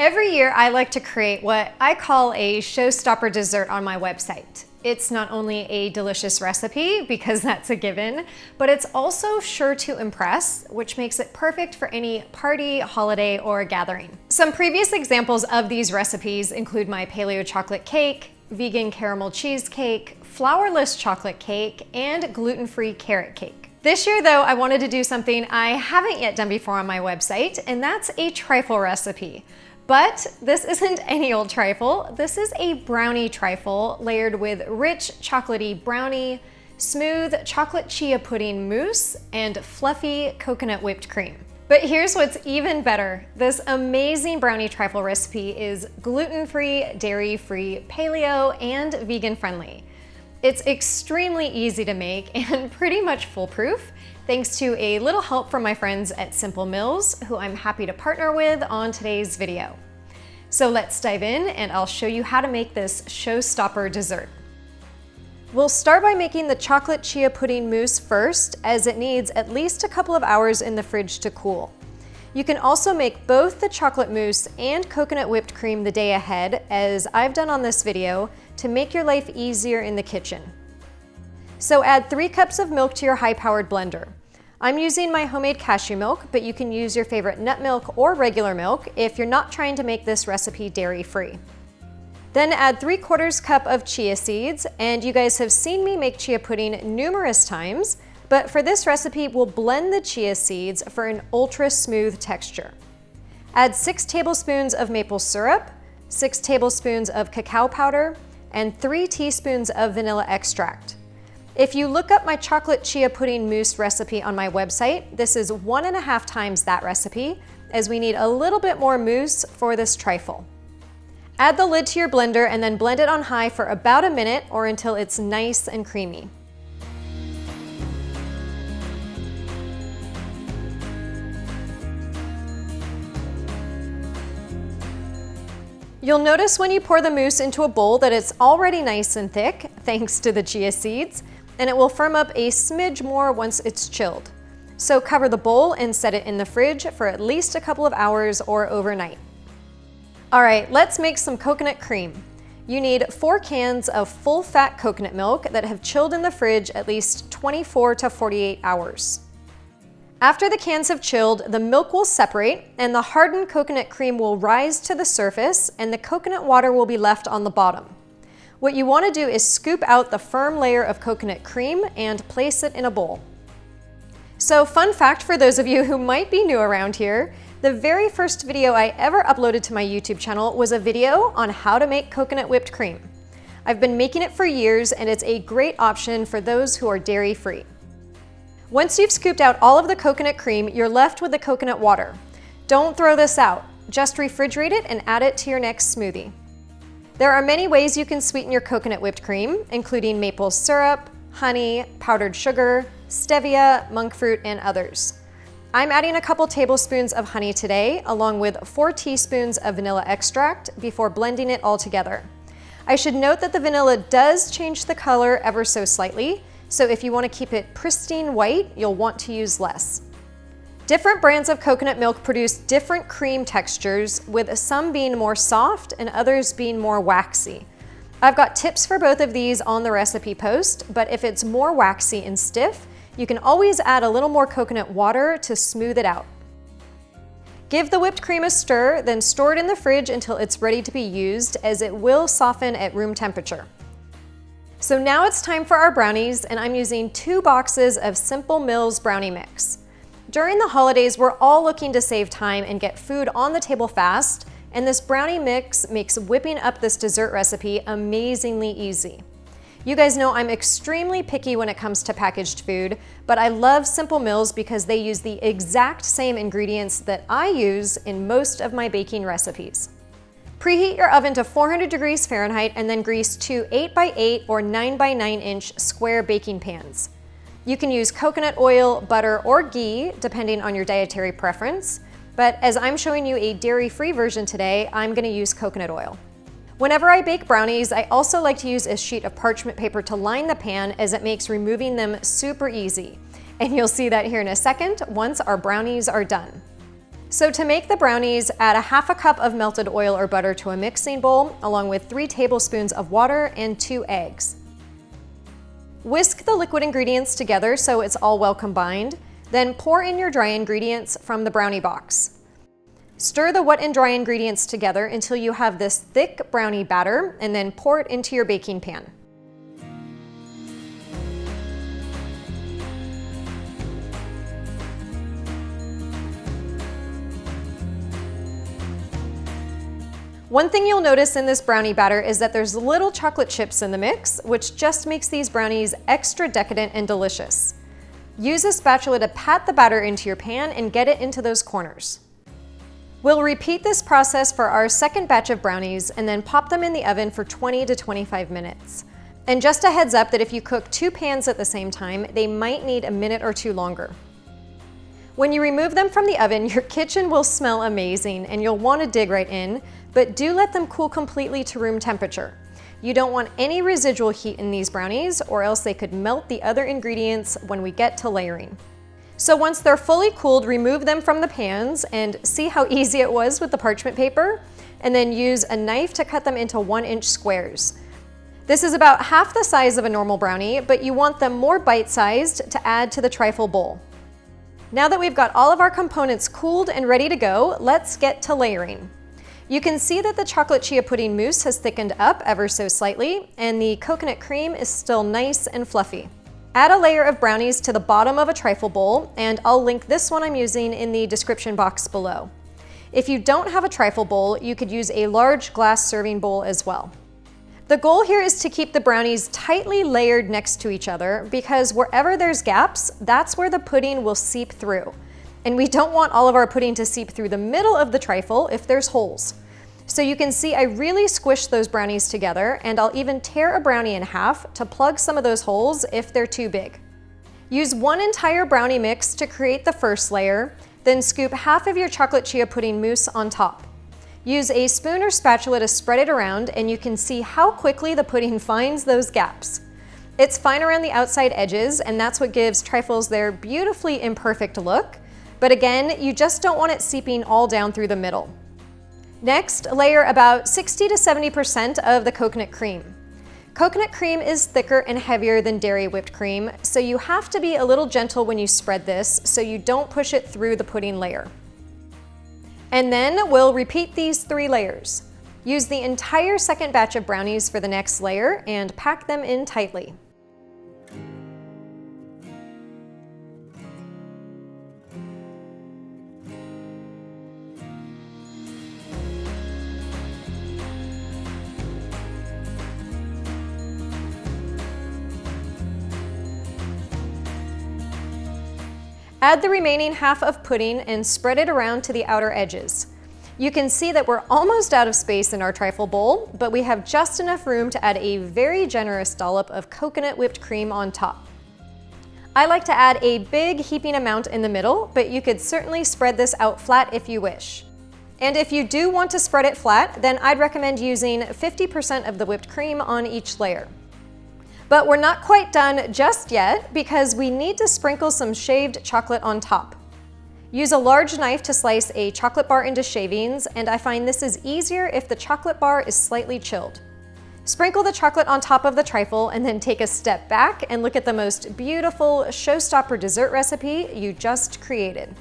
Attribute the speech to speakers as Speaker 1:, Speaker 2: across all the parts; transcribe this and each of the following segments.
Speaker 1: Every year I like to create what I call a showstopper dessert on my website. It's not only a delicious recipe, because that's a given, but it's also sure to impress, which makes it perfect for any party, holiday, or gathering. Some previous examples of these recipes include my paleo chocolate cake, vegan caramel cheesecake, flourless chocolate cake, and gluten-free carrot cake. This year though, I wanted to do something I haven't yet done before on my website, and that's a trifle recipe. But this isn't any old trifle. This is a brownie trifle layered with rich chocolatey brownie, smooth chocolate chia pudding mousse, and fluffy coconut whipped cream. But here's what's even better. This amazing brownie trifle recipe is gluten-free, dairy-free, paleo, and vegan-friendly. It's extremely easy to make and pretty much foolproof, thanks to a little help from my friends at Simple Mills, who I'm happy to partner with on today's video. So let's dive in and I'll show you how to make this showstopper dessert. We'll start by making the chocolate chia pudding mousse first, as it needs at least a couple of hours in the fridge to cool. You can also make both the chocolate mousse and coconut whipped cream the day ahead, as I've done on this video, to make your life easier in the kitchen. So add 3 cups of milk to your high-powered blender. I'm using my homemade cashew milk, but you can use your favorite nut milk or regular milk if you're not trying to make this recipe dairy-free. Then add 3/4 cup of chia seeds, and you guys have seen me make chia pudding numerous times, but for this recipe, we'll blend the chia seeds for an ultra smooth texture. Add 6 tablespoons of maple syrup, 6 tablespoons of cacao powder, and 3 teaspoons of vanilla extract. If you look up my chocolate chia pudding mousse recipe on my website, this is 1.5 times that recipe, as we need a little bit more mousse for this trifle. Add the lid to your blender and then blend it on high for about a minute or until it's nice and creamy. You'll notice when you pour the mousse into a bowl that it's already nice and thick, thanks to the chia seeds, and it will firm up a smidge more once it's chilled. So cover the bowl and set it in the fridge for at least a couple of hours or overnight. All right, let's make some coconut cream. You need 4 cans of full-fat coconut milk that have chilled in the fridge at least 24 to 48 hours. After the cans have chilled, the milk will separate and the hardened coconut cream will rise to the surface and the coconut water will be left on the bottom. What you want to do is scoop out the firm layer of coconut cream and place it in a bowl. So, fun fact for those of you who might be new around here, the very first video I ever uploaded to my YouTube channel was a video on how to make coconut whipped cream. I've been making it for years and it's a great option for those who are dairy-free. Once you've scooped out all of the coconut cream, you're left with the coconut water. Don't throw this out, just refrigerate it and add it to your next smoothie. There are many ways you can sweeten your coconut whipped cream, including maple syrup, honey, powdered sugar, stevia, monk fruit, and others. I'm adding a couple tablespoons of honey today, along with 4 teaspoons of vanilla extract before blending it all together. I should note that the vanilla does change the color ever so slightly, so if you want to keep it pristine white, you'll want to use less. Different brands of coconut milk produce different cream textures, with some being more soft and others being more waxy. I've got tips for both of these on the recipe post, but if it's more waxy and stiff, you can always add a little more coconut water to smooth it out. Give the whipped cream a stir, then store it in the fridge until it's ready to be used, as it will soften at room temperature. So now it's time for our brownies, and I'm using 2 boxes of Simple Mills brownie mix. During the holidays, we're all looking to save time and get food on the table fast, and this brownie mix makes whipping up this dessert recipe amazingly easy. You guys know I'm extremely picky when it comes to packaged food, but I love Simple Mills because they use the exact same ingredients that I use in most of my baking recipes. Preheat your oven to 400 degrees Fahrenheit and then grease 2 8x8 or 9x9 inch square baking pans. You can use coconut oil, butter, or ghee, depending on your dietary preference, but as I'm showing you a dairy-free version today, I'm gonna use coconut oil. Whenever I bake brownies, I also like to use a sheet of parchment paper to line the pan, as it makes removing them super easy. And you'll see that here in a second once our brownies are done. So to make the brownies, add a half a cup of melted oil or butter to a mixing bowl, along with 3 tablespoons of water and 2 eggs. Whisk the liquid ingredients together so it's all well combined, then pour in your dry ingredients from the brownie box. Stir the wet and dry ingredients together until you have this thick brownie batter, and then pour it into your baking pan. One thing you'll notice in this brownie batter is that there's little chocolate chips in the mix, which just makes these brownies extra decadent and delicious. Use a spatula to pat the batter into your pan and get it into those corners. We'll repeat this process for our second batch of brownies and then pop them in the oven for 20 to 25 minutes. And just a heads up that if you cook 2 pans at the same time, they might need a minute or 2 longer. When you remove them from the oven, your kitchen will smell amazing and you'll want to dig right in, but do let them cool completely to room temperature. You don't want any residual heat in these brownies, or else they could melt the other ingredients when we get to layering. So once they're fully cooled, remove them from the pans and see how easy it was with the parchment paper, and then use a knife to cut them into 1-inch squares. This is about half the size of a normal brownie, but you want them more bite-sized to add to the trifle bowl. Now that we've got all of our components cooled and ready to go, let's get to layering. You can see that the chocolate chia pudding mousse has thickened up ever so slightly, and the coconut cream is still nice and fluffy. Add a layer of brownies to the bottom of a trifle bowl, and I'll link this one I'm using in the description box below. If you don't have a trifle bowl, you could use a large glass serving bowl as well. The goal here is to keep the brownies tightly layered next to each other, because wherever there's gaps, that's where the pudding will seep through. And we don't want all of our pudding to seep through the middle of the trifle if there's holes. So you can see I really squished those brownies together, and I'll even tear a brownie in half to plug some of those holes if they're too big. Use 1 entire brownie mix to create the first layer, then scoop half of your chocolate chia pudding mousse on top. Use a spoon or spatula to spread it around, and you can see how quickly the pudding finds those gaps. It's fine around the outside edges, and that's what gives trifles their beautifully imperfect look. But again, you just don't want it seeping all down through the middle. Next, layer about 60 to 70% of the coconut cream. Coconut cream is thicker and heavier than dairy whipped cream, so you have to be a little gentle when you spread this so you don't push it through the pudding layer. And then we'll repeat these 3 layers. Use the entire second batch of brownies for the next layer and pack them in tightly. Add the remaining half of pudding and spread it around to the outer edges. You can see that we're almost out of space in our trifle bowl, but we have just enough room to add a very generous dollop of coconut whipped cream on top. I like to add a big heaping amount in the middle, but you could certainly spread this out flat if you wish. And if you do want to spread it flat, then I'd recommend using 50% of the whipped cream on each layer. But we're not quite done just yet, because we need to sprinkle some shaved chocolate on top. Use a large knife to slice a chocolate bar into shavings, and I find this is easier if the chocolate bar is slightly chilled. Sprinkle the chocolate on top of the trifle and then take a step back and look at the most beautiful showstopper dessert recipe you just created.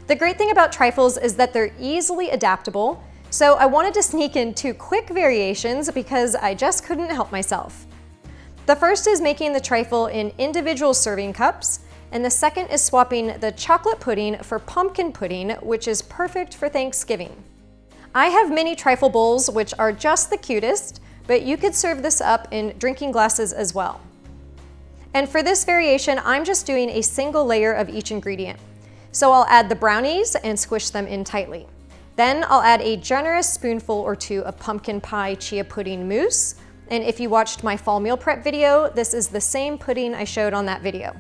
Speaker 1: The great thing about trifles is that they're easily adaptable, so I wanted to sneak in 2 quick variations because I just couldn't help myself. The first is making the trifle in individual serving cups, and the second is swapping the chocolate pudding for pumpkin pudding, which is perfect for Thanksgiving. I have mini trifle bowls, which are just the cutest, but you could serve this up in drinking glasses as well. And for this variation, I'm just doing a single layer of each ingredient. So I'll add the brownies and squish them in tightly. Then I'll add a generous spoonful or 2 of pumpkin pie chia pudding mousse. And if you watched my fall meal prep video, this is the same pudding I showed on that video.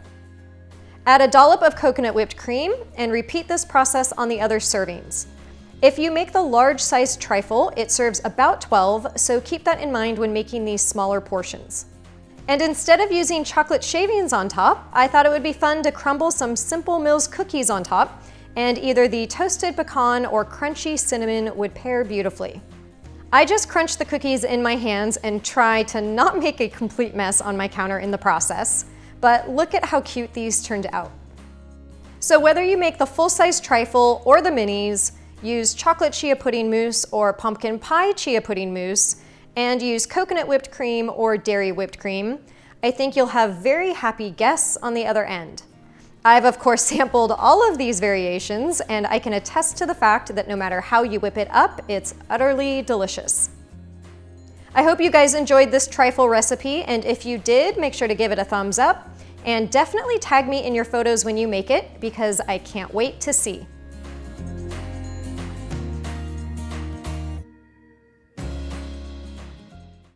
Speaker 1: Add a dollop of coconut whipped cream and repeat this process on the other servings. If you make the large sized trifle, it serves about 12, so keep that in mind when making these smaller portions. And instead of using chocolate shavings on top, I thought it would be fun to crumble some Simple Mills cookies on top, and either the toasted pecan or crunchy cinnamon would pair beautifully. I just crunched the cookies in my hands and try to not make a complete mess on my counter in the process, but look at how cute these turned out. So whether you make the full-size trifle or the minis, use chocolate chia pudding mousse or pumpkin pie chia pudding mousse, and use coconut whipped cream or dairy whipped cream, I think you'll have very happy guests on the other end. I've of course sampled all of these variations, and I can attest to the fact that no matter how you whip it up, it's utterly delicious. I hope you guys enjoyed this trifle recipe, and if you did, make sure to give it a thumbs up, and definitely tag me in your photos when you make it, because I can't wait to see.